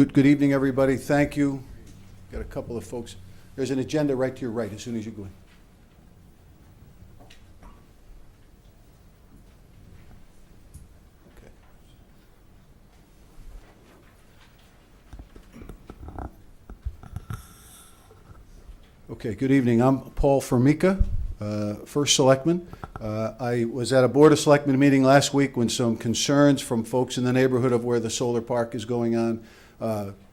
Good evening, everybody. Thank you. Got a couple of folks. There's an agenda right to your right as soon as you go in. Okay, good evening. I'm Paul Formica, First Selectman. I was at a Board of Selectmen meeting last week when some concerns from folks in the neighborhood of where the solar park is going on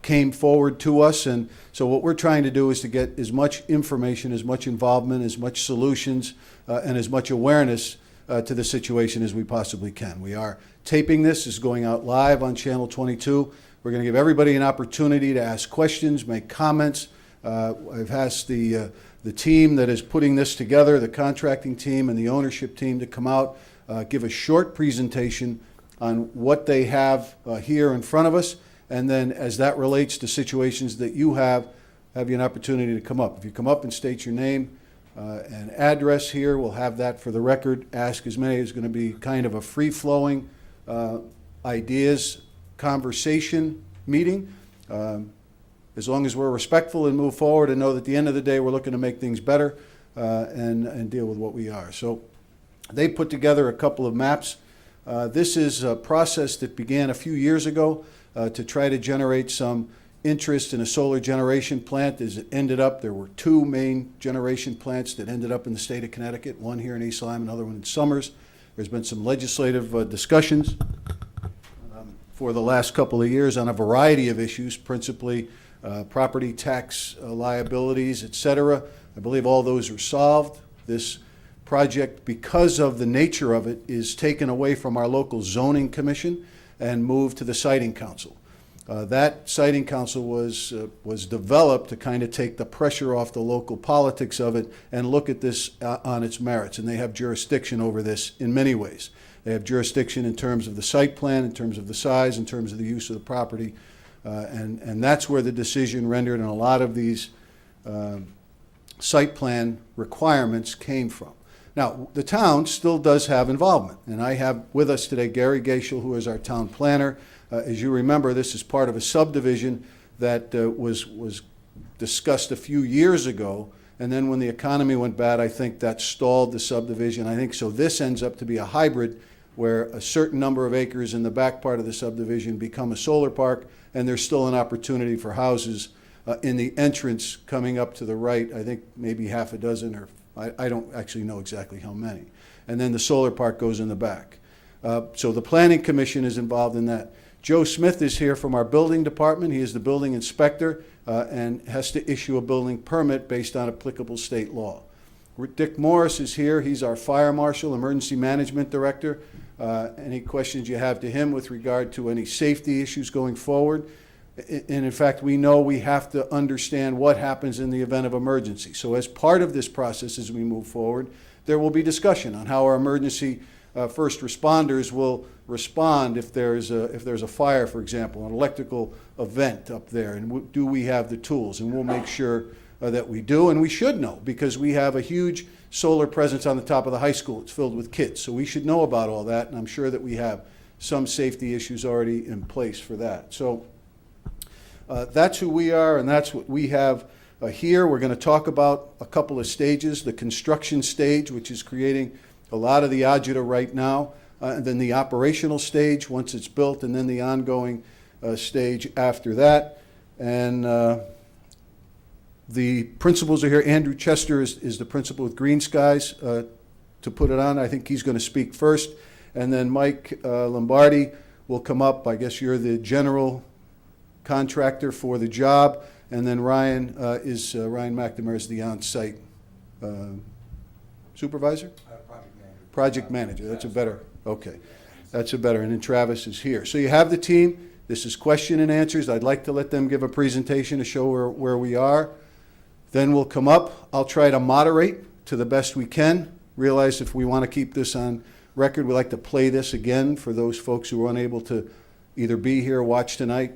came forward to us. And so what we're trying to do is to get as much information, as much involvement, as much solutions, and as much awareness to the situation as we possibly can. We are taping this. This is going out live on Channel 22. We're going to give everybody an opportunity to ask questions, make comments. I've asked the team that is putting this together, the contracting team and the ownership team, to come out, give a short presentation on what they have here in front of us, and then as that relates to situations that you have you an opportunity to come up. If you come up and state your name and address here, we'll have that for the record. Ask as many. It's going to be kind of a free-flowing ideas conversation meeting. As long as we're respectful and move forward and know that at the end of the day we're looking to make things better and deal with what we are. So they put together a couple of maps. This is a process that began a few years ago to try to generate some interest in a solar generation plant. As it ended up, there were two main generation plants that ended up in the state of Connecticut, one here in East Lyme, another one in Somers. There's been some legislative discussions for the last couple of years on a variety of issues, principally property tax liabilities, et cetera. I believe all those are solved. This project, because of the nature of it, is taken away from our local zoning commission and moved to the siting council. That siting council was developed to kind of take the pressure off the local politics of it and look at this on its merits, and they have jurisdiction over this in many ways. They have jurisdiction in terms of the site plan, in terms of the size, in terms of the use of the property. And that's where the decision rendered on a lot of these site plan requirements came from. Now, the town still does have involvement, and I have with us today Gary Gaishel, who is our town planner. As you remember, this is part of a subdivision that was discussed a few years ago, and then when the economy went bad, I think that stalled the subdivision. I think so this ends up to be a hybrid where a certain number of acres in the back part of the subdivision become a solar park, and there's still an opportunity for houses in the entrance coming up to the right. I think maybe half a dozen, or I don't actually know exactly how many. And then the solar park goes in the back. So the Planning Commission is involved in that. Joe Smith is here from our building department. He is the building inspector and has to issue a building permit based on applicable state law. Dick Morris is here. He's our fire marshal, emergency management director. Any questions you have to him with regard to any safety issues going forward? And in fact, we know we have to understand what happens in the event of emergency. So as part of this process, as we move forward, there will be discussion on how our emergency first responders will respond if there's a fire, for example, an electrical event up there, and do we have the tools? And we'll make sure that we do, and we should know, because we have a huge solar presence on the top of the high school. It's filled with kids, so we should know about all that, and I'm sure that we have some safety issues already in place for that. So that's who we are, and that's what we have here. We're going to talk about a couple of stages: the construction stage, which is creating a lot of the agita right now, and then the operational stage once it's built, and then the ongoing stage after that. And the principals are here. Andrew Chester is the principal with Green Skies to put it on. I think he's going to speak first. And then Mike Lombardi will come up. I guess you're the general contractor for the job. And then Ryan McNamara is the on-site supervisor? Project manager. That's a better, okay. That's a better. And then Travis is here. So you have the team. This is question and answers. I'd like to let them give a presentation to show where we are. Then we'll come up. I'll try to moderate to the best we can. Realize if we want to keep this on record, we like to play this again for those folks who are unable to either be here or watch tonight,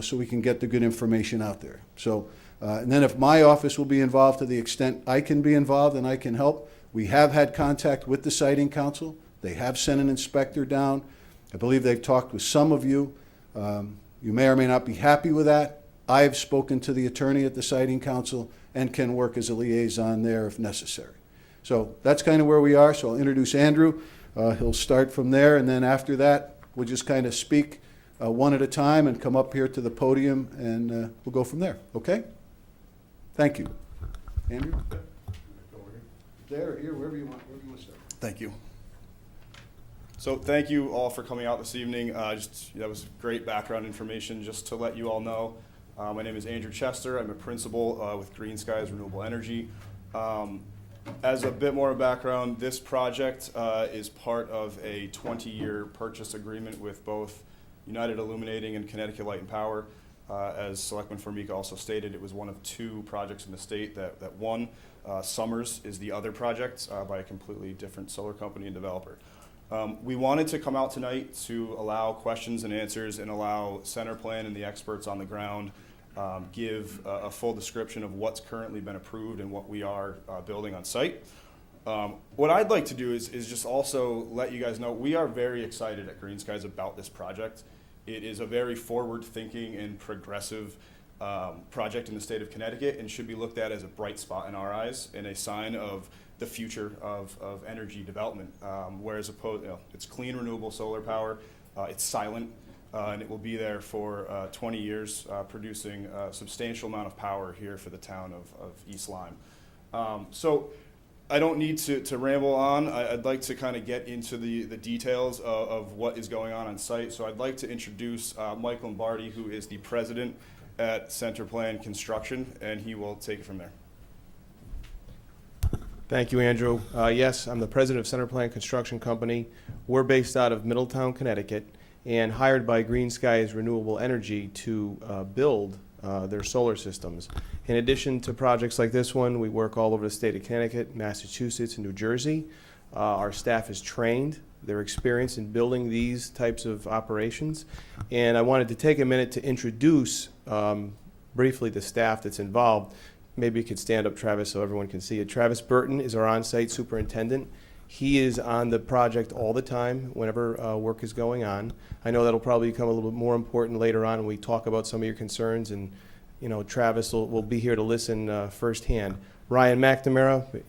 so we can get the good information out there. So, and then if my office will be involved to the extent I can be involved and I can help. We have had contact with the siting council. They have sent an inspector down. I believe they've talked with some of you. You may or may not be happy with that. I have spoken to the attorney at the Siting Council and can work as a liaison there if necessary. So that's kind of where we are. So I'll introduce Andrew. He'll start from there, and then after that, we'll just kind of speak one at a time and come up here to the podium, and we'll go from there. Okay? Thank you. Andrew? There, here, wherever you want to start. Thank you. So thank you all for coming out this evening. That was great background information. Just to let you all know, my name is Andrew Chester. I'm a principal with Green Skies Renewable Energy. As a bit more background, this project is part of a 20-year purchase agreement with both United Illuminating and Connecticut Light and Power. As Selectman Formica also stated, it was one of 2 projects in the state that won. Summers is the other project by a completely different solar company and developer. We wanted to come out tonight to allow questions and answers and allow CenterPlan and the experts on the ground give a full description of what's currently been approved and what we are building on site. What I'd like to do is just also let you guys know we are very excited at Green Skies about this project. It is a very forward-thinking and progressive project in the state of Connecticut and should be looked at as a bright spot in our eyes and a sign of the future of energy development. Whereas it's clean, renewable solar power, it's silent, and it will be there for 20 years, producing a substantial amount of power here for the town of East Lyme. So I don't need to ramble on. I'd like to kind of get into the details of what is going on site. So I'd like to introduce Mike Lombardi, who is the president at CenterPlan Construction, and he will take it from there. Thank you, Andrew. Yes, I'm the president of CenterPlan Construction Company. We're based out of Middletown, Connecticut, and hired by Green Skies Renewable Energy to build their solar systems. In addition to projects like this one, we work all over the state of Connecticut, Massachusetts, and New Jersey. Our staff is trained. They're experienced in building these types of operations. And I wanted to take a minute to introduce briefly the staff that's involved. Maybe you could stand up, Travis, so everyone can see it. Travis Burton is our on-site superintendent. He is on the project all the time whenever work is going on. I know that'll probably become a little bit more important later on when we talk about some of your concerns, and Travis will be here to listen firsthand. Ryan McNamara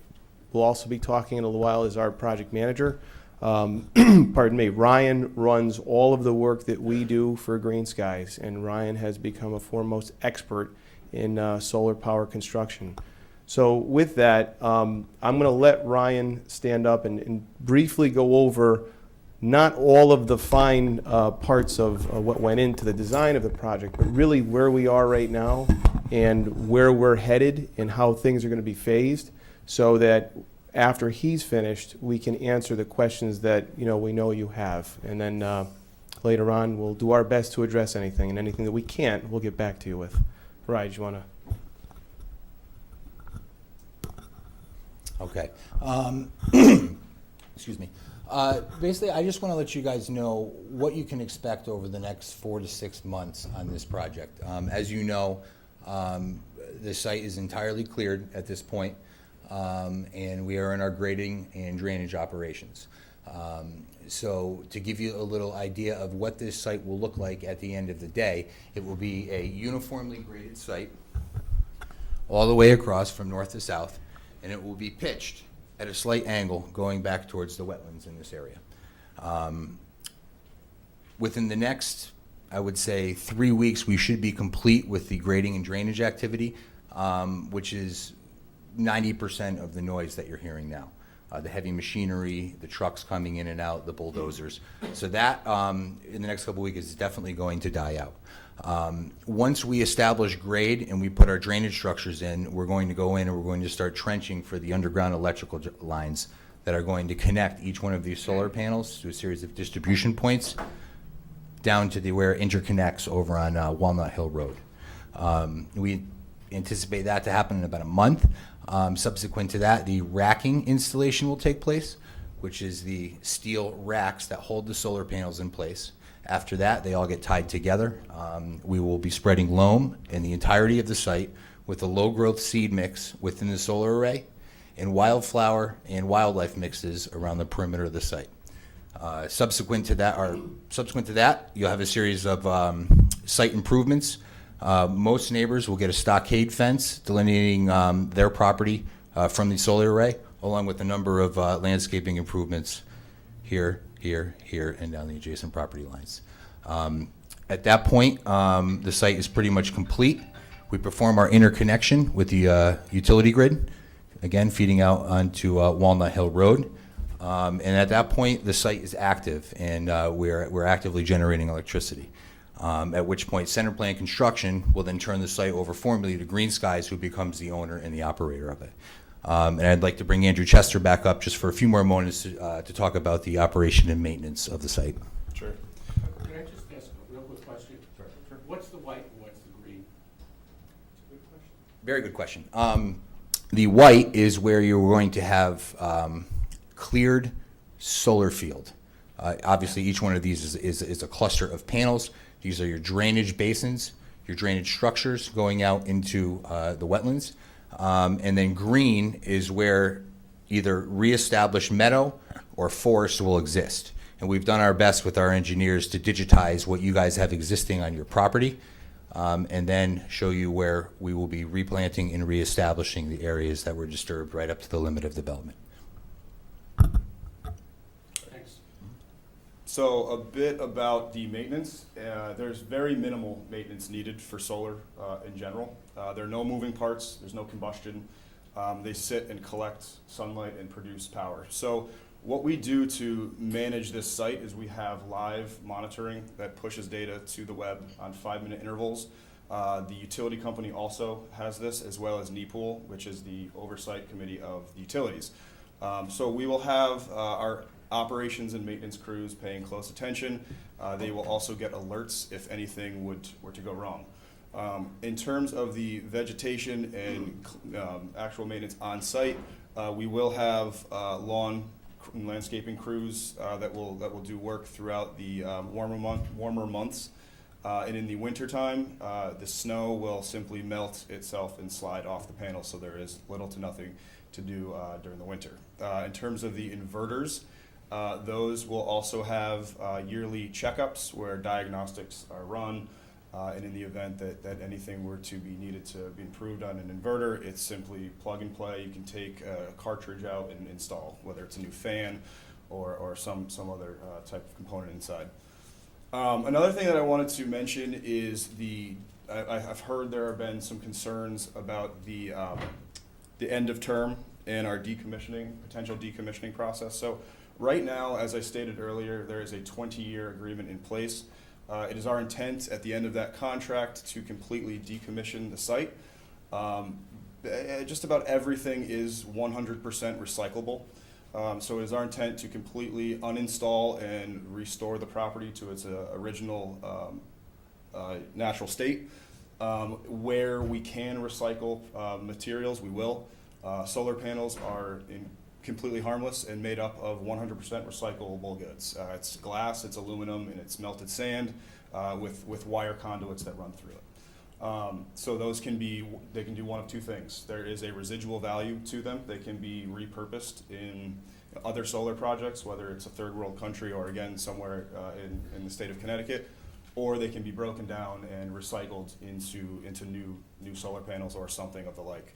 will also be talking in a little while as our project manager. Pardon me. Ryan runs all of the work that we do for Green Skies, and Ryan has become a foremost expert in solar power construction. So with that, I'm going to let Ryan stand up and briefly go over not all of the fine parts of what went into the design of the project, but really where we are right now and where we're headed and how things are going to be phased, so that after he's finished, we can answer the questions that we know you have. And then later on, we'll do our best to address anything, and anything that we can't, we'll get back to you with. Right, do you want to? Okay. Excuse me. Basically, I just want to let you guys know what you can expect over the next 4 to 6 months on this project. As you know, the site is entirely cleared at this point, and we are in our grading and drainage operations. So to give you a little idea of what this site will look like at the end of the day, it will be a uniformly graded site all the way across from north to south, and it will be pitched at a slight angle going back towards the wetlands in this area. Within the next, I would say, 3 weeks, we should be complete with the grading and drainage activity, which is 90% of the noise that you're hearing now. The heavy machinery, the trucks coming in and out, the bulldozers. So that, in the next couple of weeks, is definitely going to die out. Once we establish grade and we put our drainage structures in, we're going to go in and we're going to start trenching for the underground electrical lines that are going to connect each one of these solar panels to a series of distribution points down to where it interconnects over on Walnut Hill Road. We anticipate that to happen in about a month. Subsequent to that, the racking installation will take place, which is the steel racks that hold the solar panels in place. After that, they all get tied together. We will be spreading loam in the entirety of the site with a low-growth seed mix within the solar array and wildflower and wildlife mixes around the perimeter of the site. Subsequent to that, you'll have a series of site improvements. Most neighbors will get a stockade fence delineating their property from the solar array, along with a number of landscaping improvements here, here, here, and down the adjacent property lines. At that point, the site is pretty much complete. We perform our interconnection with the utility grid, again, feeding out onto Walnut Hill Road. And at that point, the site is active, and we're actively generating electricity. At which point, Center Plan Construction will then turn the site over formally to Green Skies, who becomes the owner and the operator of it. And I'd like to bring Andrew Chester back up just for a few more moments to talk about the operation and maintenance of the site. Sure. Can I just ask a real quick question? Sure. What's the white and what's the green? It's a good question. Very good question. The white is where you're going to have cleared solar field. Obviously, each one of these is a cluster of panels. These are your drainage basins, your drainage structures going out into the wetlands. And then green is where either reestablished meadow or forest will exist. And we've done our best with our engineers to digitize what you guys have existing on your property, and then show you where we will be replanting and reestablishing the areas that were disturbed right up to the limit of development. Thanks. So a bit about the maintenance. There's very minimal maintenance needed for solar in general. There are no moving parts, there's no combustion. They sit and collect sunlight and produce power. So what we do to manage this site is we have live monitoring that pushes data to the web on 5-minute intervals. The utility company also has this, as well as NEPOOL, which is the oversight committee of the utilities. So we will have our operations and maintenance crews paying close attention. They will also get alerts if anything were to go wrong. In terms of the vegetation and actual maintenance on site, we will have lawn and landscaping crews that will do work throughout the warmer months. And in the wintertime, the snow will simply melt itself and slide off the panels, so there is little to nothing to do during the winter. In terms of the inverters, those will also have yearly checkups where diagnostics are run. And in the event that anything were to be needed to be improved on an inverter, it's simply plug and play. You can take a cartridge out and install, whether it's a new fan or some other type of component inside. Another thing that I wanted to mention is I've heard there have been some concerns about the end of term and our potential decommissioning process. So right now, as I stated earlier, there is a 20-year agreement in place. It is our intent at the end of that contract to completely decommission the site. Just about everything is 100% recyclable. So it is our intent to completely uninstall and restore the property to its original natural state. Where we can recycle materials, we will. Solar panels are completely harmless and made up of 100% recyclable goods. It's glass, it's aluminum, and it's melted sand with wire conduits that run through it. So they can do one of two things. There is a residual value to them. They can be repurposed in other solar projects, whether it's a third world country or again somewhere in the state of Connecticut, or they can be broken down and recycled into new solar panels or something of the like.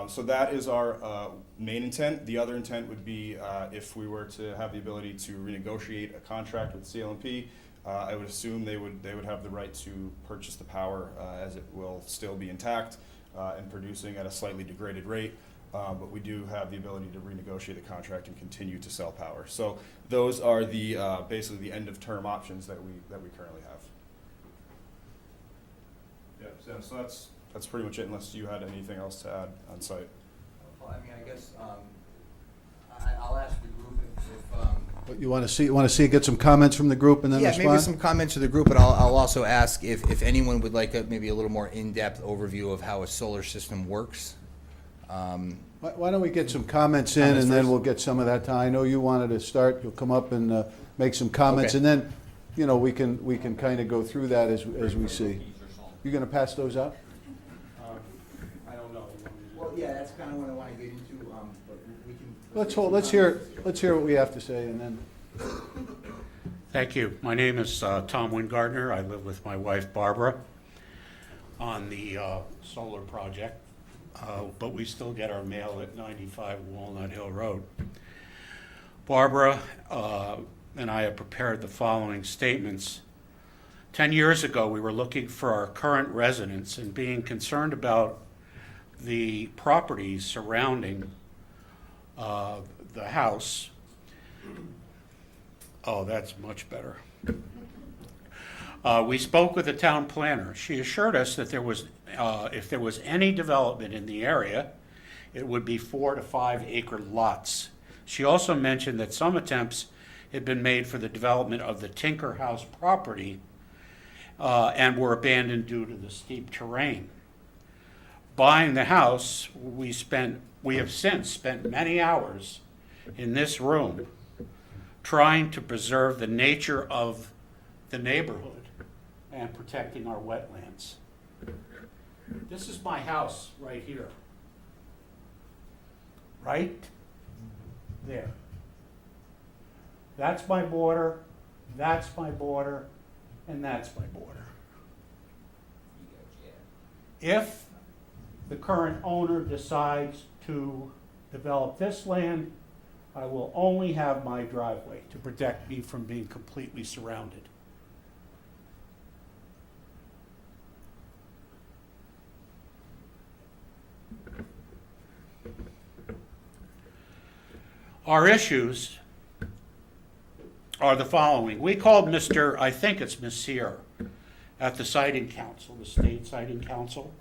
So that is our main intent. The other intent would be if we were to have the ability to renegotiate a contract with CLMP, I would assume they would have the right to purchase the power as it will still be intact and producing at a slightly degraded rate. But we do have the ability to renegotiate the contract and continue to sell power. So those are the basically the end of term options that we currently have. Yeah, so that's pretty much it, unless you had anything else to add on site. Well, I mean, I guess I'll ask the group if You want to see, get some comments from the group and then yeah, respond? maybe some comments to the group, but I'll also ask if anyone would like maybe a little more in-depth overview of how a solar system works. Why don't we get some comments in, and then we'll get some of that time. I know you wanted to start. You'll come up and make some comments, Okay. and then, we can kind of go through that as we see. You going to pass those out? I don't know. Well, yeah, that's kind of what I want to get into, but we can. Let's hear what we have to say, and then. Thank you. My name is Tom Wingardner. I live with my wife Barbara on the solar project, but we still get our mail at 95 Walnut Hill Road. Barbara and I have prepared the following statements. 10 years ago, we were looking for our current residents and being concerned about the properties surrounding the house. Oh, that's much better. We spoke with the town planner. She assured us that if there was any development in the area, it would be 4 to 5 acre lots. She also mentioned that some attempts had been made for the development of the Tinker House property and were abandoned due to the steep terrain. Buying the house, we have since spent many hours in this room trying to preserve the nature of the neighborhood and protecting our wetlands. This is my house right here. Right there. That's my border, that's my border, and that's my border. If the current owner decides to develop this land, I will only have my driveway to protect me from being completely surrounded. Our issues are the following. We called I think it's Messier, at the Siting Council, the State Siting Council.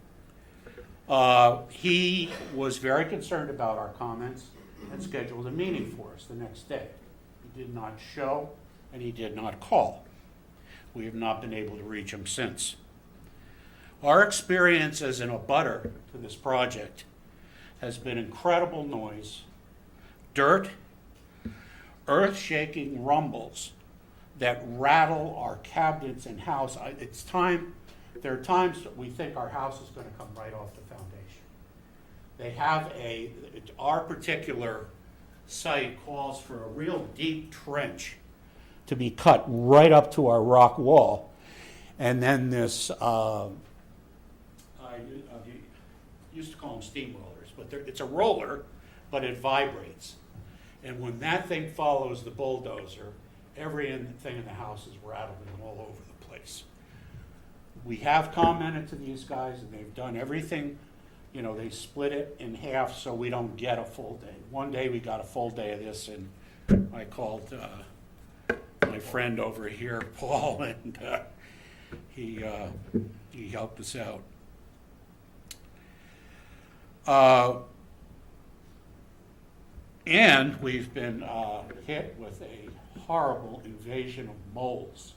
He was very concerned about our comments and scheduled a meeting for us the next day. He did not show and he did not call. We have not been able to reach him since. Our experience as an abutter to this project has been incredible noise, dirt, earth-shaking rumbles that rattle our cabinets and house. There are times that we think our house is going to come right off the foundation. They have our particular site calls for a real deep trench to be cut right up to our rock wall. And then this, I used to call them steamrollers, but it's a roller, but it vibrates. And when that thing follows the bulldozer, everything in the house is rattling all over the place. We have commented to these guys, and they've done everything. You know, they split it in half so we don't get a full day. One day we got a full day of this, and I called my friend over here, Paul, and he helped us out. And we've been hit with a horrible invasion of moles.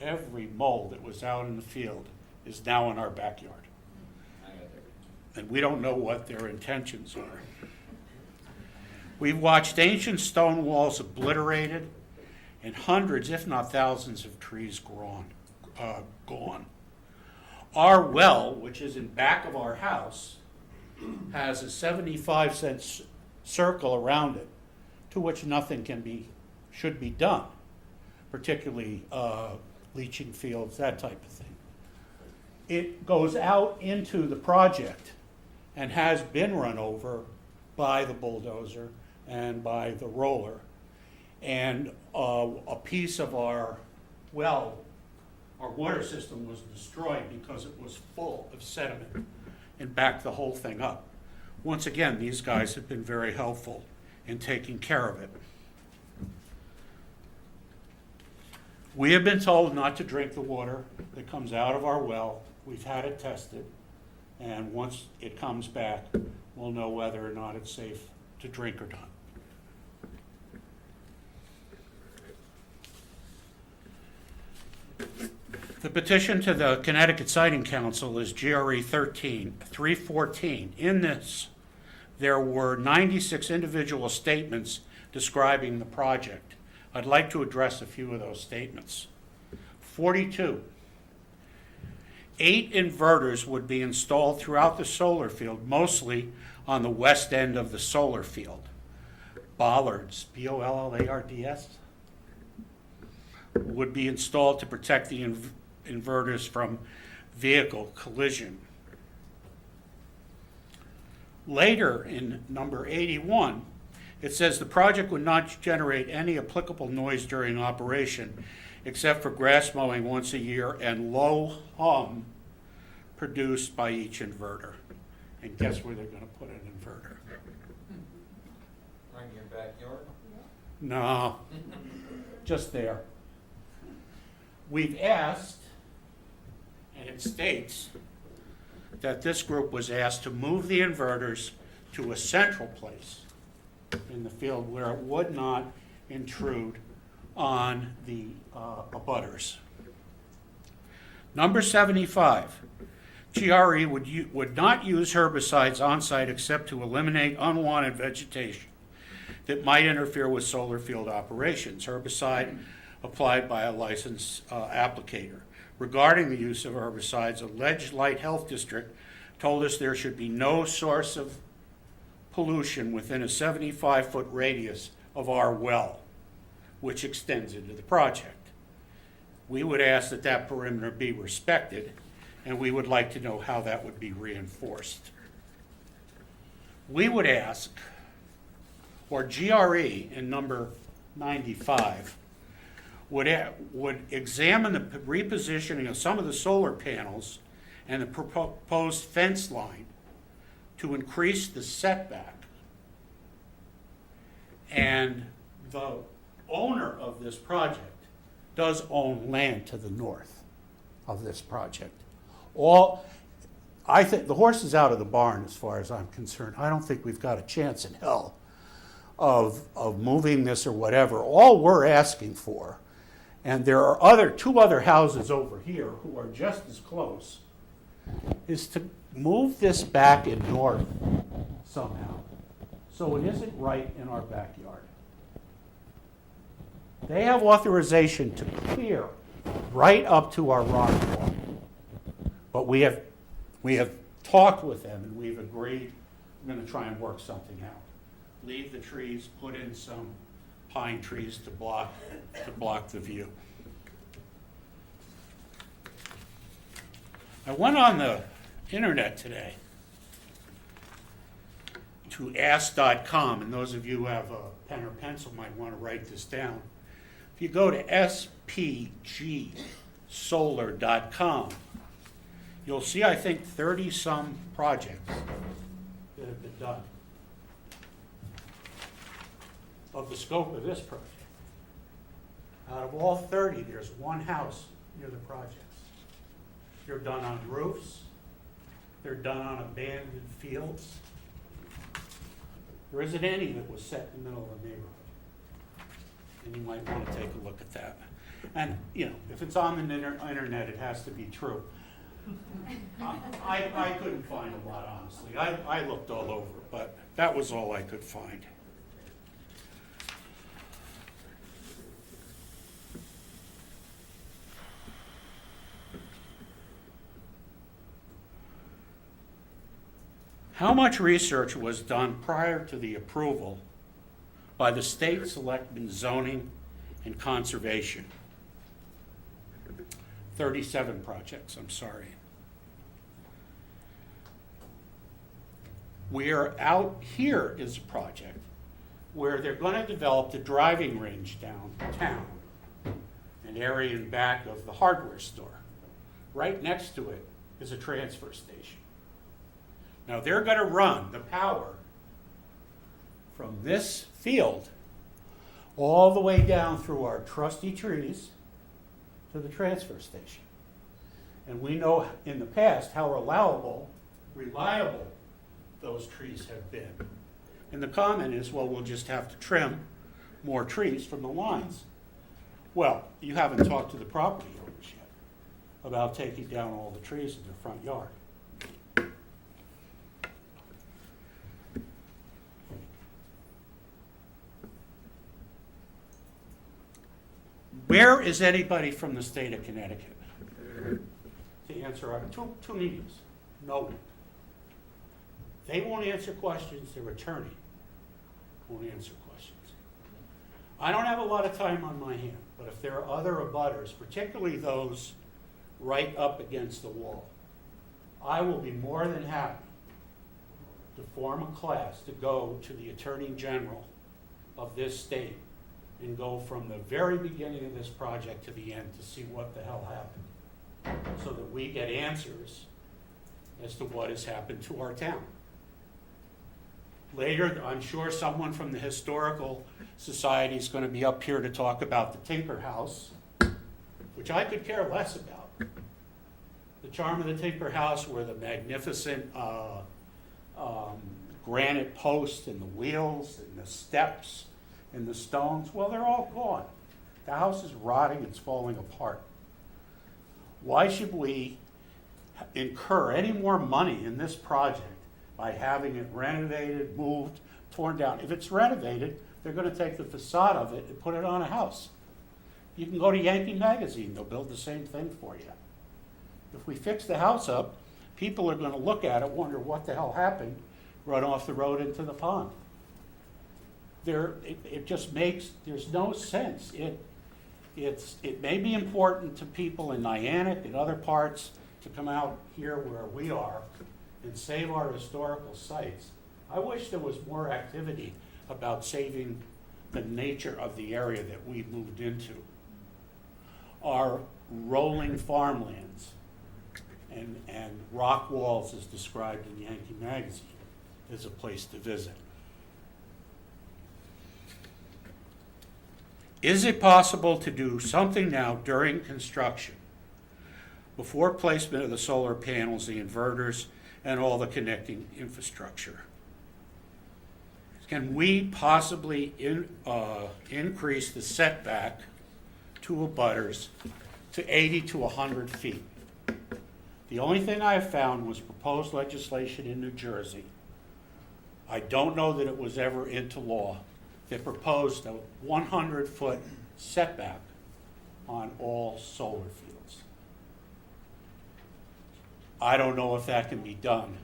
Every mole that was out in the field is now in our backyard. And we don't know what their intentions are. We've watched ancient stone walls obliterated and hundreds, if not thousands, of trees gone. Our well, which is in back of our house, has a 75-cent circle around it, to which nothing should be done, particularly leaching fields, that type of thing. It goes out into the project and has been run over by the bulldozer and by the roller. And a piece of our water system was destroyed because it was full of sediment and backed the whole thing up. Once again, these guys have been very helpful in taking care of it. We have been told not to drink the water that comes out of our well. We've had it tested, and once it comes back, we'll know whether or not it's safe to drink or not. The petition to the Connecticut Siting Council is GRE 314. In this, there were 96 individual statements describing the project. I'd like to address a few of those statements. 42. 8 inverters would be installed throughout the solar field, mostly on the west end of the solar field. Bollards, B-O-L-L-A-R-D-S, would be installed to protect the inverters from vehicle collision. Later in number 81, it says the project would not generate any applicable noise during operation except for grass mowing once a year and low hum produced by each inverter. And guess where they're going to put an inverter? Right in your backyard? No, just there. We've asked, and it states that this group was asked to move the inverters to a central place in the field where it would not intrude on the abutters. Number 75, GRE would not use herbicides on site except to eliminate unwanted vegetation that might interfere with solar field operations. Herbicide applied by a licensed applicator. Regarding the use of herbicides, alleged Light Health District told us there should be no source of pollution within a 75-foot radius of our well, which extends into the project. We would ask that that perimeter be respected, and we would like to know how that would be reinforced. We would ask, or GRE in number 95, would examine the repositioning of some of the solar panels and the proposed fence line to increase the setback. And the owner of this project does own land to the north of this project. I think the horse is out of the barn as far as I'm concerned. I don't think we've got a chance in hell of moving this or whatever. All we're asking for, and there are two other houses over here who are just as close, is to move this back and north somehow so it isn't right in our backyard. They have authorization to clear right up to our rock wall. But we have talked with them and we've agreed we're going to try and work something out. Leave the trees, put in some pine trees to block the view. I went on the internet today to ask.com, and those of you who have a pen or pencil might want to write this down. If you go to spgsolar.com, you'll see, I think, 30-some projects that have been done of the scope of this project. Out of all 30, there's one house near the projects. They're done on roofs. They're done on abandoned fields. There isn't any that was set in the middle of the neighborhood. And you might want to take a look at that. And, if it's on the internet, it has to be true. I couldn't find a lot, honestly. I looked all over, but that was all I could find. How much research was done prior to the approval by the State Selectmen Zoning and Conservation? 37 projects, I'm sorry. Here is a project where they're going to develop the driving range downtown, an area in back of the hardware store. Right next to it is a transfer station. Now they're going to run the power from this field all the way down through our trusty trees to the transfer station. And we know in the past how reliable those trees have been. And the comment is, well, we'll just have to trim more trees from the lines. Well, you haven't talked to the property owners yet about taking down all the trees in their front yard. Where is anybody from the state of Connecticut to answer our two meetings? No one. They won't answer questions. Their attorney won't answer questions. I don't have a lot of time on my hand, but if there are other abutters, particularly those right up against the wall, I will be more than happy to form a class to go to the Attorney General of this state and go from the very beginning of this project to the end to see what the hell happened, so that we get answers as to what has happened to our town. Later, I'm sure someone from the Historical Society is going to be up here to talk about the Tinker House, which I could care less about. The charm of the Tinker House were the magnificent granite posts and the wheels and the steps and the stones. Well, they're all gone. The house is rotting, it's falling apart. Why should we incur any more money in this project by having it renovated, moved, torn down? If it's renovated, they're going to take the facade of it and put it on a house. You can go to Yankee Magazine, they'll build the same thing for you. If we fix the house up, people are going to look at it, wonder what the hell happened, run off the road into the pond. It just makes, there's no sense. It may be important to people in Niantic and other parts to come out here where we are and save our historical sites. I wish there was more activity about saving the nature of the area that we moved into. Our rolling farmlands and rock walls, as described in Yankee Magazine, is a place to visit. Is it possible to do something now during construction, before placement of the solar panels, the inverters, and all the connecting infrastructure? Can we possibly increase the setback to abutters to 80 to 100 feet? The only thing I have found was proposed legislation in New Jersey. I don't know that it was ever into law. They proposed a 100-foot setback on all solar fields. I don't know if that can be done.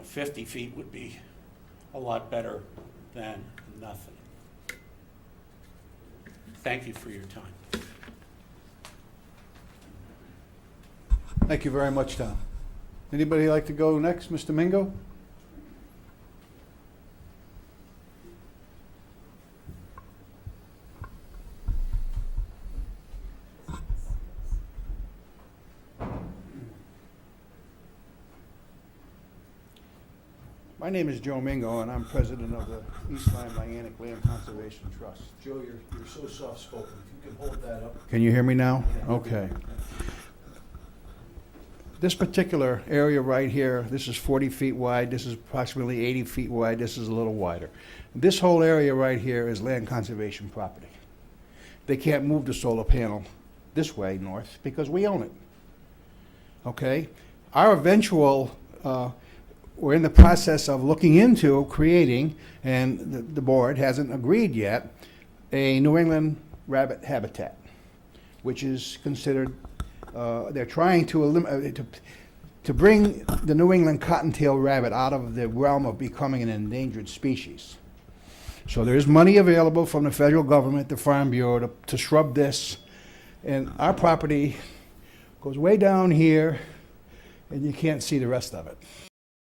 50 feet would be a lot better than nothing. Thank you for your time. Thank you very much, Tom. Anybody like to go next? Mr. Mingo? My name is Joe Mingo, and I'm president of the East Lyme Niantic Land Conservation Trust. Joe, you're so soft-spoken. If you can hold that up. Can you hear me now? Okay. This particular area right here, this is 40 feet wide, this is approximately 80 feet wide, this is a little wider. This whole area right here is land conservation property. They can't move the solar panel this way north because we own it. Okay? Our eventual, we're in the process of looking into creating, and the board hasn't agreed yet, a New England rabbit habitat, which is considered, they're trying to bring the New England cottontail rabbit out of the realm of becoming an endangered species. So there is money available from the federal government, the Farm Bureau, to shrub this, and our property goes way down here, and you can't see the rest of it.